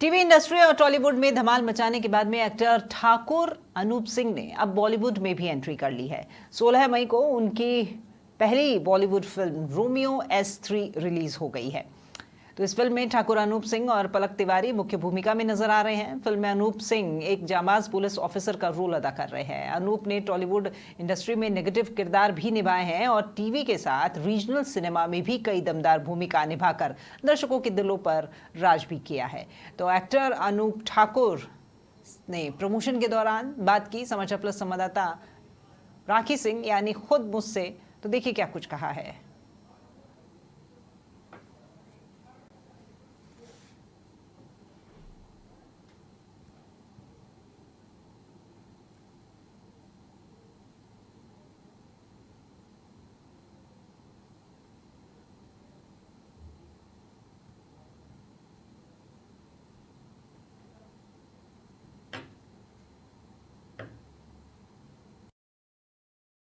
TV industry और टॉलीवुड में धमाल मचाने के बाद में एक्टर ठाकुर अनूप सिंह ने अब बॉलीवुड में भी एंट्री कर ली है। 16 मई को उनकी पहली Bollywood film Romeo S3 release हो गई है। तो इस फिल्म में ठाकुर अनूप सिंह और पलक तिवारी मुख्य भूमिका में नजर आ रहे हैं। फिल्म में अनूप सिंह एक जांबाज पुलिस ऑफिसर का रोल अदा कर रहे हैं। अनूप ने टॉलीवुड इंडस्ट्री में नेगेटिव किरदार भी निभाए हैं और टीवी के साथ रीजनल सिनेमा में भी कई दमदार भूमिका निभाकर दर्शकों के दिलों पर राज भी किया है। तो एक्टर अनूप ठाकुर ने प्रमोशन के दौरान बात की समाचार प्लस संवाददाता राखी सिंह यानी खुद मुझसे। तो देखिए क्या कुछ कहा है।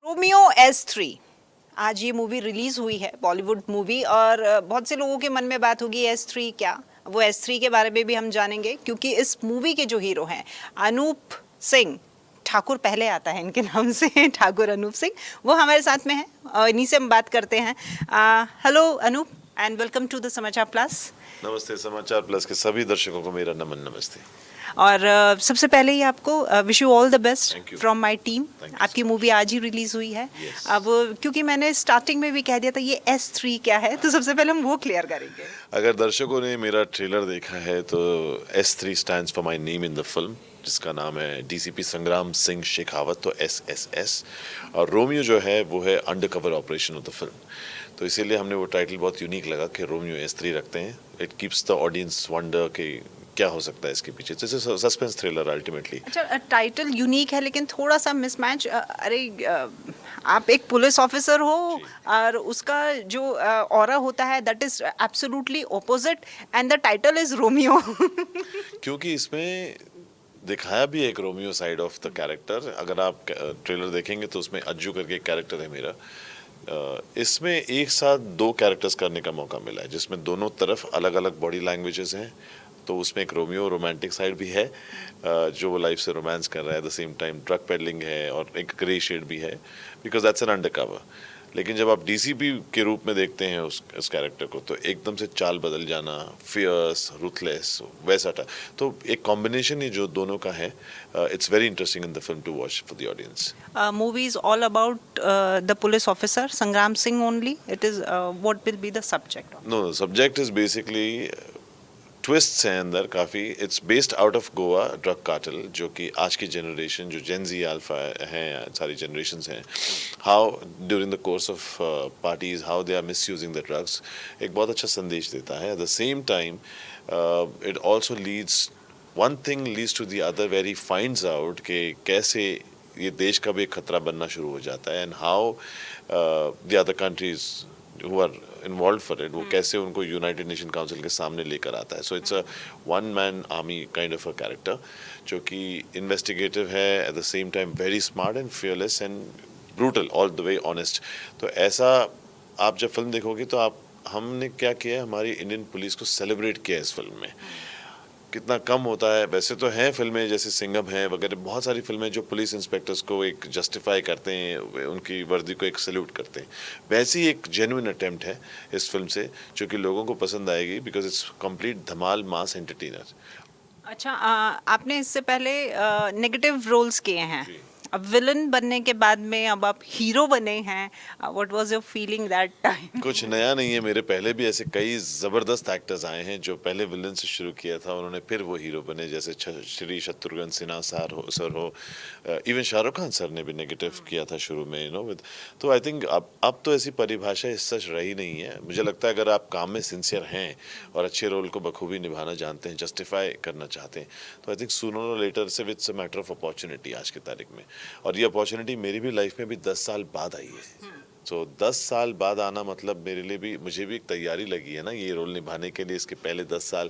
रोमियो S3 आज ये मूवी रिलीज हुई है, बॉलीवुड मूवी। और बहुत से लोगों के मन में बात होगी S3 क्या, वो S3 के बारे में भी हम जानेंगे क्योंकि इस मूवी के जो हीरो हैं अनूप सिंह, ठाकुर पहले आता है इनके नाम से ठाकुर अनूप सिंह, वो हमारे साथ में है और इन्हीं से हम बात करते हैं। Hello Anoop and welcome to the Samachar plus. नमस्ते, समाचार प्लस के सभी दर्शकों को मेरा नमन नमस्ते। और सबसे पहले ही आपको wish you all the best Thank you. From my team. Thank you आपकी so मूवी आज ही रिलीज हुई है। Yes. अब क्योंकि मैंने स्टार्टिंग में भी कह दिया था ये S3 क्या है, तो सबसे पहले हम वो क्लियर करेंगे। अगर दर्शकों ने मेरा ट्रेलर देखा है तो S3 stands for my name in the film, जिसका नाम है DCP संग्राम सिंह शेखावत, तो SSS। और रोमियो जो है वो है undercover operation of the film, तो इसीलिए हमने वो टाइटल बहुत यूनिक लगा कि रोमियो S3 रखते हैं। It keeps the audience wonder कि क्या हो सकता है इसके पीछे। जैसे सस्पेंस थ्रिलर अल्टीमेटली। अच्छा, टाइटल यूनिक है लेकिन थोड़ा सा मिसमैच। अरे आप एक पुलिस ऑफिसर हो और उसका जो ऑरा होता है that is absolutely opposite and the title is Romeo. क्योंकि इसमें दिखाया भी एक Romeo side of the character. अगर आप ट्रेलर देखेंगे तो उसमें अज्जू करके एक कैरेक्टर है मेरा। इसमें एक साथ दो कैरेक्टर्स करने का मौका मिला है जिसमें दोनों तरफ अलग अलग बॉडी लैंग्वेजेस हैं। तो उसमें एक रोमियो रोमांटिक साइड भी है, जो वो लाइफ से रोमांस कर रहा है, at the same time drug peddling है और एक ग्रे शेड भी है, बिकॉज दैट्स एन अंडरकवर। लेकिन जब आप DCP के रूप में देखते हैं उस कैरेक्टर को, तो एकदम से चाल बदल जाना, फियर्स, रूथलेस, वैसा था। तो एक कॉम्बिनेशन ही जो दोनों का है, it's very interesting in the film to watch for the audience. Movie is all about the police officer Sangram Singh only. It is what will be the subject of? नो, subject is basically twists हैं अंदर काफ़ी। It's based out of Goa drug cartel, जो कि आज की generation जो जेन जी alpha हैं, सारी जनरेशन्स हैं, how during the course of parties how they are misusing the drugs, एक बहुत अच्छा संदेश देता है। At the same time it also leads, one thing leads to the other, where he finds out कि कैसे ये देश का भी एक खतरा बनना शुरू हो जाता है, and how the other countries who are involved for it, वो कैसे उनको यूनाइटेड नेशन काउंसिल के सामने लेकर आता है। So it's a one man army kind of a character, जो कि इन्वेस्टिगेटिव है, at the same time very smart and fearless and brutal, all the way honest. तो ऐसा आप जब फिल्म देखोगे तो आप, हमने क्या किया है, हमारी इंडियन पुलिस को सेलिब्रेट किया है इस फिल्म में। कितना कम होता है, वैसे तो हैं फिल्में जैसे सिंघम है वगैरह, बहुत सारी फिल्में जो पुलिस इंस्पेक्टर्स को एक जस्टिफाई करते हैं, उनकी वर्दी को एक सल्यूट करते हैं। वैसी एक जेन्युइन अटेम्प्ट है इस फिल्म से, जो कि लोगों को पसंद आएगी, because it's complete Dhamaal mass entertainer. अच्छा, आपने इससे पहले नेगेटिव रोल्स किए हैं, अब विलन बनने के बाद में अब आप हीरो बने हैं। What was your feeling that time? कुछ नया नहीं है, मेरे पहले भी ऐसे कई ज़बरदस्त एक्टर्स आए हैं जो पहले विलन से शुरू किया था, उन्होंने फिर वो हीरो बने, जैसे श्री शत्रुघ्न सिन्हा सर हो, इवन शाहरुख खान सर ने भी नेगेटिव किया था शुरू में, विद। तो आई थिंक अब तो ऐसी परिभाषा इस सच रही नहीं है। मुझे लगता है अगर आप काम में सिंसियर हैं और अच्छे रोल को बखूबी निभाना जानते हैं, जस्टिफाई करना चाहते हैं, तो आई थिंक सूनर और लेटर से it's a matter of opportunity आज की तारीख में। और ये अपॉर्चुनिटी मेरी भी लाइफ में भी 10 साल बाद आई है। तो 10 साल बाद आना मतलब मेरे लिए भी, मुझे भी एक तैयारी लगी है ना ये रोल निभाने के लिए, इसके पहले 10 साल।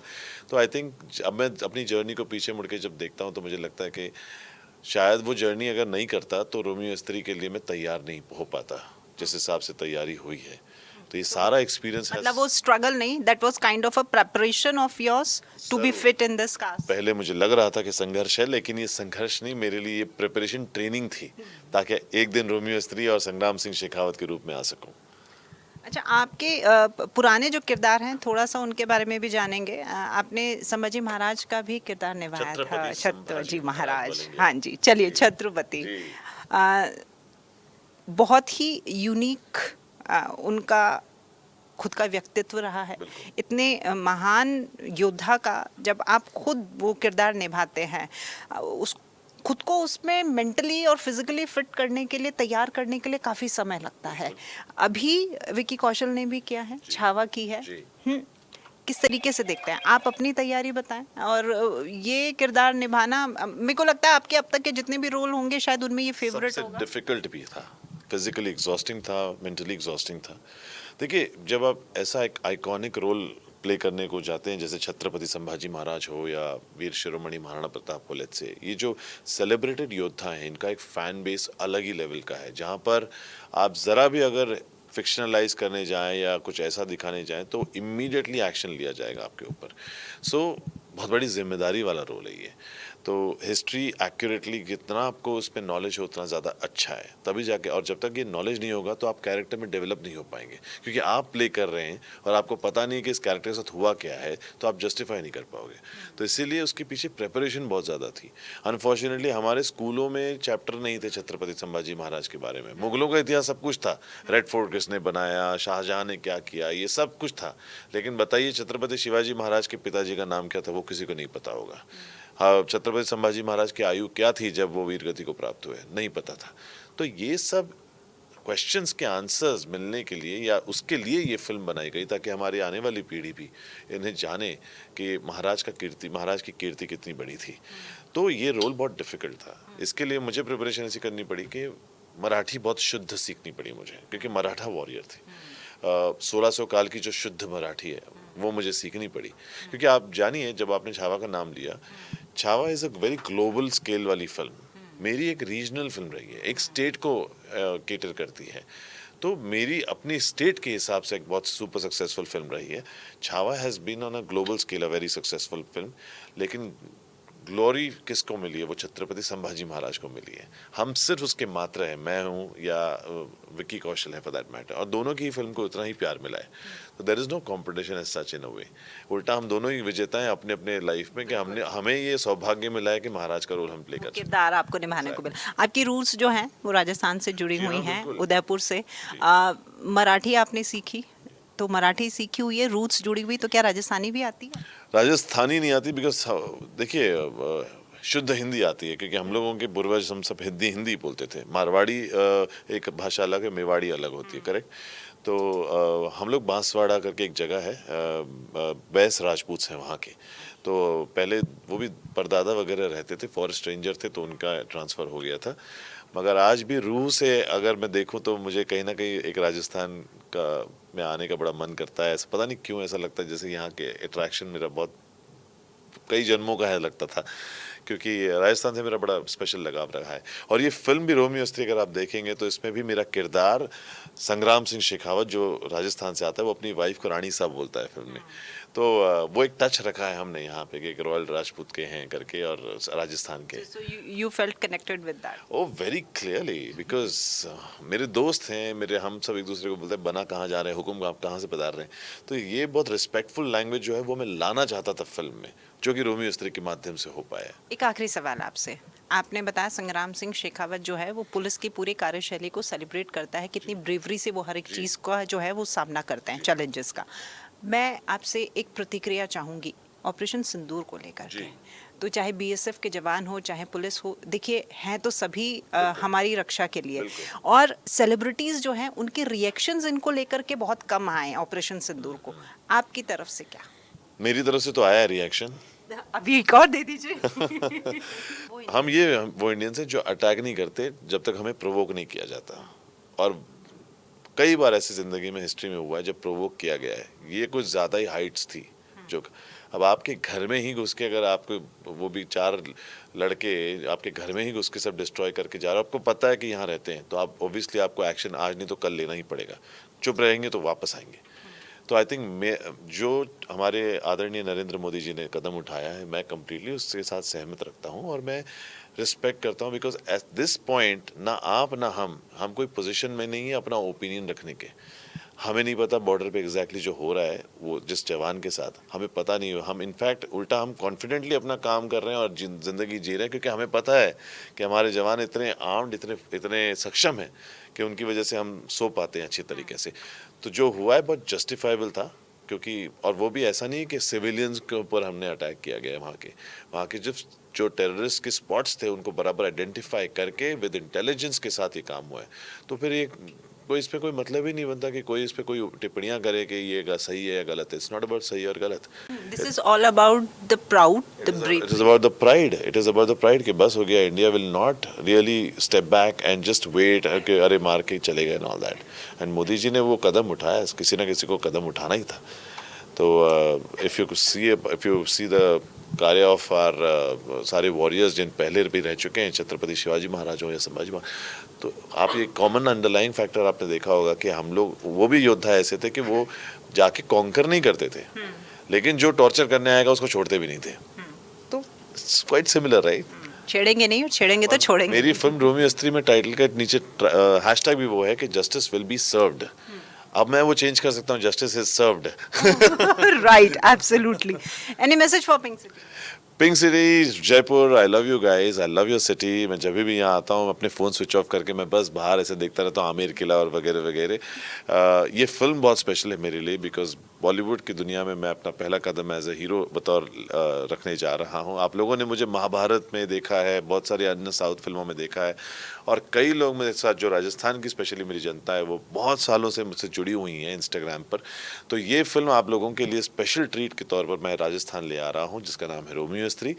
तो आई थिंक अब मैं अपनी जर्नी को पीछे मुड़ के जब देखता हूँ तो मुझे लगता है कि शायद वो जर्नी अगर नहीं करता तो रोमियो S3 के लिए मैं तैयार नहीं हो पाता, जिस हिसाब से तैयारी हुई है। तो ये सारा एक्सपीरियंस है। मतलब वो स्ट्रगल नहीं, that was kind of a preparation of yours to be fit in this cast. पहले मुझे लग रहा था कि संघर्ष है, लेकिन ये संघर्ष नहीं, मेरे लिए ये प्रिपरेशन ट्रेनिंग थी, ताकि एक दिन रोमियो स्त्री और संग्राम सिंह शेखावत के रूप में आ सकूं। अच्छा, आपके पुराने जो किरदार हैं थोड़ा सा उनके बारे में भी जानेंगे। आपने संभाजी महाराज का भी किरदार निभाया था, छत्रपति छत्रजी संभाजी महाराज। बोलेंगे। हाँ जी, चलिए छत्रपति। जी। अ, बहुत ही यूनिक उनका खुद का व्यक्तित्व रहा है। इतने महान योद्धा का जब आप खुद वो किरदार निभाते हैं, उस खुद को उसमें मेंटली और फिजिकली फिट करने के लिए, तैयार करने के लिए काफ़ी समय लगता है। अभी विकी कौशल ने भी किया है, छावा की है। किस तरीके से देखते हैं आप? अपनी तैयारी बताएं। और ये किरदार निभाना, मेरे को लगता है आपके अब तक के जितने भी रोल होंगे शायद उनमें ये फेवरेट होगा। डिफिकल्ट भी था, फिजिकली एग्जॉस्टिंग था, मेंटली एग्जॉस्टिंग था। देखिए, जब आप ऐसा एक आइकॉनिक रोल प्ले करने को जाते हैं, जैसे छत्रपति संभाजी महाराज हो या वीर शिरोमणि महाराणा प्रताप को, लेट्स से, ये जो सेलिब्रेटेड योद्धा हैं, इनका एक फैन बेस अलग ही लेवल का है, जहाँ पर आप ज़रा भी अगर फिक्शनलाइज करने जाएं या कुछ ऐसा दिखाने जाएं तो इमीडिएटली एक्शन लिया जाएगा आपके ऊपर। सो बहुत बड़ी जिम्मेदारी वाला रोल है ये। तो हिस्ट्री एक्यूरेटली जितना आपको उस पर नॉलेज हो उतना ज़्यादा अच्छा है, तभी जाके। और जब तक ये नॉलेज नहीं होगा तो आप कैरेक्टर में डेवलप नहीं हो पाएंगे, क्योंकि आप प्ले कर रहे हैं और आपको पता नहीं कि इस कैरेक्टर के साथ हुआ क्या है, तो आप जस्टिफाई नहीं कर पाओगे। तो इसीलिए उसके पीछे प्रेपरेशन बहुत ज़्यादा थी। अनफॉर्चुनेटली हमारे स्कूलों में चैप्टर नहीं थे छत्रपति संभाजी महाराज के बारे में। मुगलों का इतिहास सब कुछ था, रेड फोर्ट किसने बनाया, शाहजहाँ ने क्या किया, ये सब कुछ था। लेकिन बताइए, छत्रपति शिवाजी महाराज के पिताजी का नाम क्या था, वो किसी को नहीं पता होगा। हाँ, छत्रपति संभाजी महाराज की आयु क्या थी जब वो वीर गति को प्राप्त हुए, नहीं पता था। तो ये सब क्वेश्चंस के आंसर्स मिलने के लिए, या उसके लिए ये फिल्म बनाई गई, ताकि हमारी आने वाली पीढ़ी भी इन्हें जाने कि महाराज की कीर्ति कितनी बड़ी थी। तो ये रोल बहुत डिफिकल्ट था। इसके लिए मुझे प्रिपरेशन ऐसी करनी पड़ी कि मराठी बहुत शुद्ध सीखनी पड़ी मुझे, क्योंकि मराठा वॉरियर थी। 1600 काल की जो शुद्ध मराठी है वो मुझे सीखनी पड़ी। क्योंकि आप जानिए, जब आपने छावा का नाम लिया, Chhaava is a very global scale वाली फिल्म। मेरी एक रीजनल फिल्म रही है, एक स्टेट को केटर करती है। तो मेरी अपनी स्टेट के हिसाब से एक बहुत सुपर सक्सेसफुल फिल्म रही है। Chhaava has been on a global scale a very successful film. लेकिन ग्लोरी किसको मिली है? वो छत्रपति संभाजी महाराज को मिली है। हम सिर्फ उसके मात्र हैं, मैं हूँ या विकी कौशल है फॉर दैट मैटर, और दोनों की फिल्म को उतना ही प्यार मिला है। तो there is no competition as such in a way. उल्टा हम दोनों ही विजेता हैं अपने अपने लाइफ में, कि हमें ये सौभाग्य मिला है कि महाराज का रोल हम प्ले कर सकते हैं। किरदार आपको निभाने को मिला। आपकी रूट्स जो हैं वो राजस्थान से जुड़ी हुई हैं, बिल्कुल। उदयपुर से। मराठी आपने सीखी, तो मराठी सीखी हुई है, रूट्स जुड़ी हुई, तो क्या राजस्थानी भी आती है? राजस्थानी नहीं आती, बिकॉज देखिए, शुद्ध हिंदी आती है, क्योंकि हम लोगों के पूर्वज हम सब हिंदी बोलते थे। मारवाड़ी एक भाषा अलग है, मेवाड़ी अलग होती है, करेक्ट। तो हम लोग बांसवाड़ा करके एक जगह है, बैस राजपूत हैं वहाँ के। तो पहले वो भी परदादा वगैरह रहते थे, फॉरेस्ट रेंजर थे, तो उनका ट्रांसफ़र हो गया था। मगर आज भी रूह से अगर मैं देखूं तो मुझे कहीं ना कहीं एक राजस्थान का में आने का बड़ा मन करता है। ऐसा पता नहीं क्यों ऐसा लगता है, जैसे यहाँ के अट्रैक्शन मेरा बहुत कई जन्मों का है लगता था, क्योंकि राजस्थान से मेरा बड़ा स्पेशल लगाव रहा है। और ये फिल्म भी रोमियो स्त्री अगर आप देखेंगे तो इसमें भी मेरा किरदार संग्राम सिंह शेखावत, जो राजस्थान से आता है, वो अपनी वाइफ को रानी साहब बोलता है फिल्म में। तो वो एक टच रखा है हमने यहाँ पे कि एक रॉयल राजपूत के हैं करके, और राजस्थान के। So you felt connected with that? Oh very clearly, because मेरे दोस्त हैं, हम सब एक दूसरे को बोलते हैं बना कहाँ जा रहे हैं, हुक्म आप कहाँ से पधार रहे हैं। तो ये बहुत रिस्पेक्टफुल लैंग्वेज जो है वो मैं लाना चाहता था फिल्म में, जो कि रोमियो स्त्री के माध्यम से हो पाया। एक आखिरी सवाल आपसे। आपने बताया संग्राम सिंह शेखावत जो है वो पुलिस की पूरी कार्यशैली को सेलिब्रेट करता है, कितनी ब्रेवरी से वो हर एक चीज़ का जो है वो सामना करते हैं, चैलेंजेस का। मैं आपसे एक प्रतिक्रिया चाहूँगी ऑपरेशन सिंदूर को लेकर के। तो चाहे बीएसएफ के जवान हो, चाहे पुलिस हो, देखिए हैं तो सभी हमारी रक्षा के लिए, और सेलिब्रिटीज़ जो हैं उनके रिएक्शंस इनको लेकर के बहुत कम आए ऑपरेशन सिंदूर को। आपकी तरफ से क्या? मेरी तरफ से तो आया रिएक्शन। अभी एक और दे दीजिए। हम वो इंडियंस हैं जो अटैक नहीं करते जब तक हमें प्रोवोक नहीं किया जाता। और कई बार ऐसी ज़िंदगी में, हिस्ट्री में हुआ है जब प्रोवोक किया गया है। ये कुछ ज़्यादा ही हाइट्स थी जो अब आपके घर में ही घुस के अगर आपको वो भी 4 लड़के आपके घर में ही घुस के सब डिस्ट्रॉय करके जा रहे हो, आपको पता है कि यहाँ रहते हैं, तो आप ऑब्वियसली आपको एक्शन आज नहीं तो कल लेना ही पड़ेगा। चुप रहेंगे तो वापस आएंगे। तो आई थिंक मैं जो हमारे आदरणीय नरेंद्र मोदी जी ने कदम उठाया है, मैं कम्प्लीटली उसके साथ सहमत रखता हूँ और मैं रिस्पेक्ट करता हूँ, बिकॉज एट दिस पॉइंट ना आप ना हम कोई पोजीशन में नहीं है अपना ओपिनियन रखने के। हमें नहीं पता बॉर्डर पे एग्जैक्टली जो हो रहा है वो जिस जवान के साथ, हमें पता नहीं है। हम इनफैक्ट उल्टा हम कॉन्फिडेंटली अपना काम कर रहे हैं और ज़िंदगी जी रहे हैं, क्योंकि हमें पता है कि हमारे जवान इतने आर्म्ड, इतने सक्षम हैं कि उनकी वजह से हम सो पाते हैं अच्छी तरीके से। तो जो हुआ है बहुत जस्टिफाइबल था, क्योंकि और वो भी ऐसा नहीं कि सिविलियंस के ऊपर हमने अटैक किया गया है। वहाँ के जो टेररिस्ट के स्पॉट्स थे उनको बराबर आइडेंटिफाई करके विद इंटेलिजेंस के साथ ये काम हुआ है। तो फिर ये कोई इस पे कोई मतलब ही नहीं बनता कि कोई इस पे कोई टिप्पणियां करे कि ये सही है या गलत है। इट्स नॉट अबाउट सही और गलत। This is all about the proud, the brave. It is about the pride. It is about the pride कि बस हो गया, India will not really step back and just wait कि अरे मार के चले गए and all that. And Modi ji ने वो कदम उठाया, किसी ना किसी को कदम उठाना ही था। तो इफ़ यू सी द कार्य ऑफ आर सारे वॉरियर्स जिन पहले भी रह चुके हैं, छत्रपति शिवाजी महाराज हो या संभाजी महाराज, तो आप ये कॉमन अंडरलाइंग फैक्टर आपने देखा होगा कि हम लोग, वो भी योद्धा ऐसे थे कि वो जाके कॉन्कर नहीं करते थे, लेकिन जो टॉर्चर करने आएगा उसको छोड़ते भी नहीं थे। तो इट्स क्वाइट सिमिलर, राइट? छेड़ेंगे नहीं, और छेड़ेंगे तो छोड़ेंगे। मेरी फिल्म रोमियो स्त्री में टाइटल के नीचे हैशटैग भी वो है कि जस्टिस विल बी सर्व्ड। अब मैं वो चेंज कर सकता हूँ, justice is served. Right, absolutely. Any message for pink city? Pink city, Jaipur, I love you guys, I love your city. मैं जब भी यहाँ आता हूँ अपने फ़ोन स्विच ऑफ करके मैं बस बाहर ऐसे देखता रहता हूँ, आमिर किला और वगैरह वगैरह। ये फिल्म बहुत स्पेशल है मेरे लिए, बिकॉज बॉलीवुड की दुनिया में मैं अपना पहला कदम एज ए हीरो बतौर रखने जा रहा हूँ। आप लोगों ने मुझे महाभारत में देखा है, बहुत सारी अन्य साउथ फिल्मों में देखा है, और कई लोग मेरे साथ, जो राजस्थान की स्पेशली मेरी जनता है, वो बहुत सालों से मुझसे जुड़ी हुई हैं इंस्टाग्राम पर। तो ये फिल्म आप लोगों के लिए स्पेशल ट्रीट के तौर पर मैं राजस्थान ले आ रहा हूँ, जिसका नाम है रोमियो स्त्री,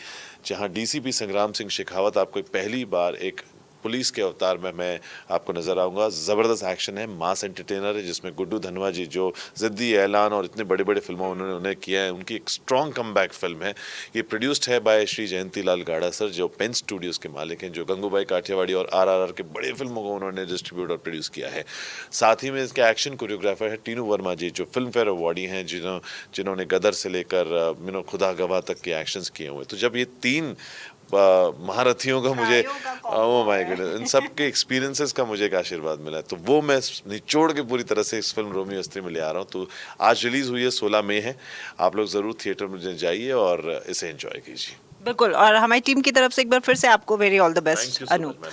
जहाँ डीसीपी संग्राम सिंह शेखावत आपको पहली बार एक पुलिस के अवतार में मैं आपको नजर आऊंगा। ज़बरदस्त एक्शन है, मास एंटरटेनर है, जिसमें गुड्डू धनवा जी जो ज़िद्दी, ऐलान और इतने बड़े बड़े फिल्मों उन्होंने किया है, उनकी एक स्ट्रॉन्ग कमबैक फिल्म है। ये प्रोड्यूस्ड है बाय श्री जयंती लाल गाड़ा सर, जो पेन स्टूडियोज़ के मालिक हैं, जो गंगूबाई काठियावाड़ी और RRR के बड़े फिल्मों को उन्होंने डिस्ट्रीब्यूट और प्रोड्यूस किया है। साथ ही में इसके एक्शन कोरियोग्राफर है टीनू वर्मा जी, जो फिल्म फेयर अवार्डी हैं, जिन्होंने गदर से लेकर खुदा गवाह तक के एक्शंस किए हुए। तो जब ये 3 महारथियों का मुझे, ओह माय गॉड, इन सब के एक्सपीरियंसेस का मुझे एक आशीर्वाद मिला है, तो वो मैं निचोड़ के पूरी तरह से इस फिल्म रोमियो स्त्री में ले आ रहा हूँ। तो आज रिलीज हुई है, 16 मई है। आप लोग ज़रूर थिएटर में जाइए और इसे एंजॉय कीजिए। बिल्कुल, और हमारी टीम की तरफ से एक बार फिर से आपको very all the best Anoop.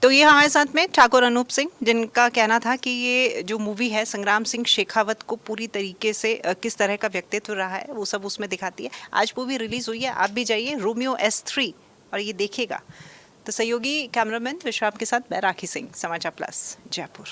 तो ये हमारे साथ में ठाकुर अनूप सिंह, जिनका कहना था कि ये जो मूवी है संग्राम सिंह शेखावत को पूरी तरीके से किस तरह का व्यक्तित्व रहा है वो सब उसमें दिखाती है। आज मूवी रिलीज हुई है, आप भी जाइए रोमियो S3 और ये देखिएगा। तो सहयोगी कैमरामैन विश्राम के साथ मैं राखी सिंह, समाचार प्लस, जयपुर।